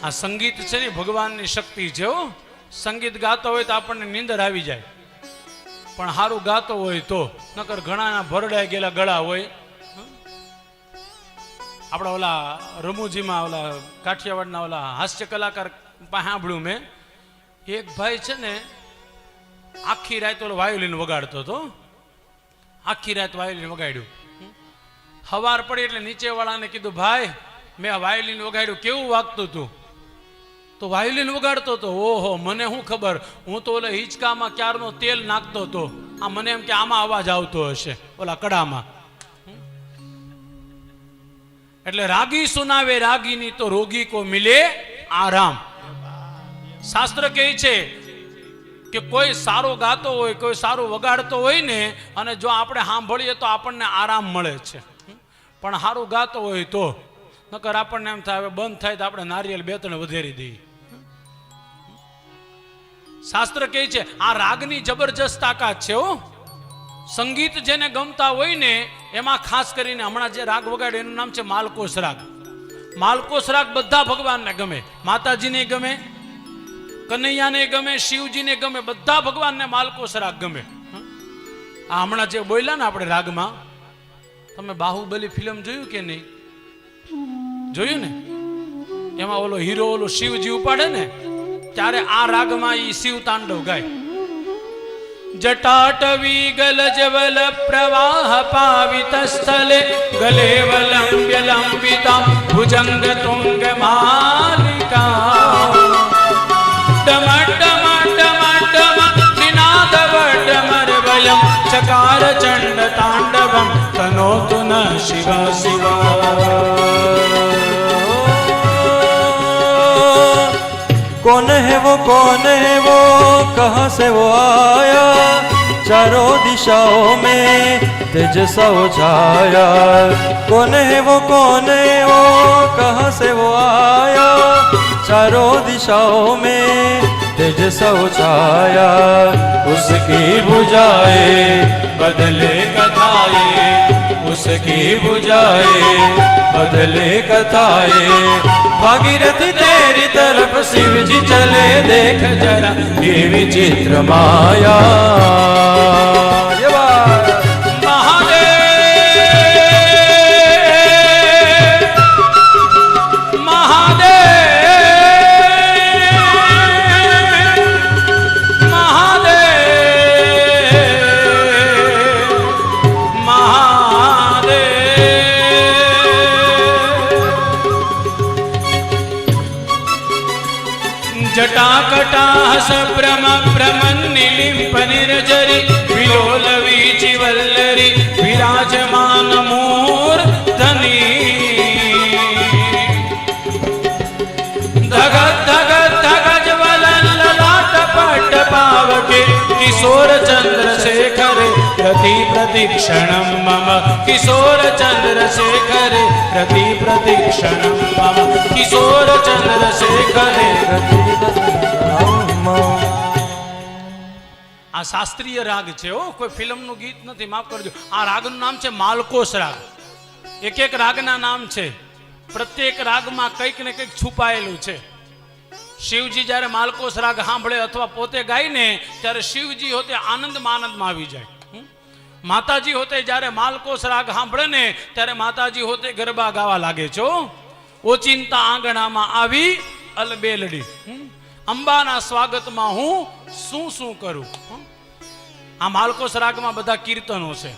આ સંગીત છે ને ભગવાનની શક્તિ છે હો. સંગીત ગાતો હોય તો આપણને નીંદર આવી જાય, પણ સારું ગાતો હોય તો. નકર ઘણાના ભરડાઈ ગયેલા ગળા હોય. આપણા ઓલા રમૂજીમાં ઓલા કાઠિયાવાડના ઓલા હાસ્ય કલાકાર સાંભળ્યું મેં, એક ભાઈ છે ને આખી રાત ઓલો વાયોલિન વગાડતો હતો. આખી રાત વાયોલિન વગાડ્યું. સવાર પડી એટલે નીચે વાળાને કીધું, ભાઈ મેં આ વાયોલિન વગાડ્યું, કેવું વાગતું હતું? તો વાયોલિન વગાડતો હતો. ઓહો, મને શું ખબર, હું તો ઓલા હિંચકામાં ક્યારનો તેલ નાખતો હતો. આ મને એમ કે આમાં અવાજ આવતો હશે, ઓલા કડામાં. એટલે રાગી સુનાવે રાગીની તો રોગી કો મિલે આરામ. શાસ્ત્ર કહે છે કે કોઈ સારો ગાતો હોય, કોઈ સારું વગાડતો હોય ને, અને જો આપણે સાંભળીએ તો આપણને આરામ મળે છે. પણ સારું ગાતો હોય તો, નકર આપણને એમ થાય બંધ થાય તો આપણે નારિયેળ 2-3 વધેરી દઈએ. શાસ્ત્ર કહે છે આ રાગની જબરજસ્ત તાકાત છે હો. સંગીત જેને ગમતા હોય ને એમાં ખાસ કરીને હમણાં જે રાગ વગાડે એનું નામ છે માલકોસ રાગ. માલકોસ રાગ બધા ભગવાનને ગમે, માતાજીને ગમે, કનૈયાને ગમે, શિવજીને ગમે, બધા ભગવાનને માલકોસ રાગ ગમે. આ હમણાં જે બોલ્યા ને આપણે રાગમાં, તમે બાહુબલી ફિલ્મ જોયું કે નહીં? જોયું ને? એમાં ઓલો હીરો ઓલો શિવજી ઉપાડે ને ત્યારે આ રાગમાં ઈ શિવ તાંડવ ગાય. જટાટવી ગલજવલ પ્રવાહ પાવિત સ્થલે ગલે વલંબ્ય લંબિતા ભુજંગ તુંગ માલિકા ડમ ડમ ડમ ડમ નિનાદ વડમર વયમ ચકાર ચંડ તાંડવમ તનોતુ ન શિવ શિવ. कौन है वो कहाँ से वो आया, चारों दिशाओं में तेज सा वो छाया. कौन है वो कहाँ से वो आया, चारों दिशाओं में तेज सा वो छाया. उसकी बुझाए बदले कथाएं, उसकी बुझाए बदले कथाएं. भागीरथी तेरी तरफ शिव जी चले, देख जरा ये विचित्र माया. जटाकटाह सभ्रम भ्रमन् निलिम्प निर्जरी विलोल वीचि वल्लरी विराजमान मूर्धनि. धगत धगत धगज वलल्ललाट पट्ट पावके किशोर चंद्रशेखरे प्रति प्रतीक्षणं मम. किशोर चंद्रशेखरे प्रति प्रतीक्षणं मम. किशोर चंद्रशेखरे प्रति. આ શાસ્ત્રીય રાગ છે હો, કોઈ ફિલ્મનું ગીત નથી, માફ કરજો. આ રાગનું નામ છે માલકોસ રાગ. એક એક રાગના નામ છે, પ્રત્યેક રાગમાં કંઈક ને કંઈક છુપાયેલું છે. શિવજી જ્યારે માલકોસ રાગ સાંભળે અથવા પોતે ગાય ને ત્યારે શિવજી હોતે આનંદમાં આવી જાય. માતાજી હોતે જ્યારે માલકોસ રાગ સાંભળે ને ત્યારે માતાજી હોતે ગરબા ગાવા લાગે છે. ઓચિંતા આંગણામાં આવી અલબેલડી, અંબાના સ્વાગતમાં હું શું શું કરું. આ માલકોસ રાગમાં બધા કીર્તનો છે.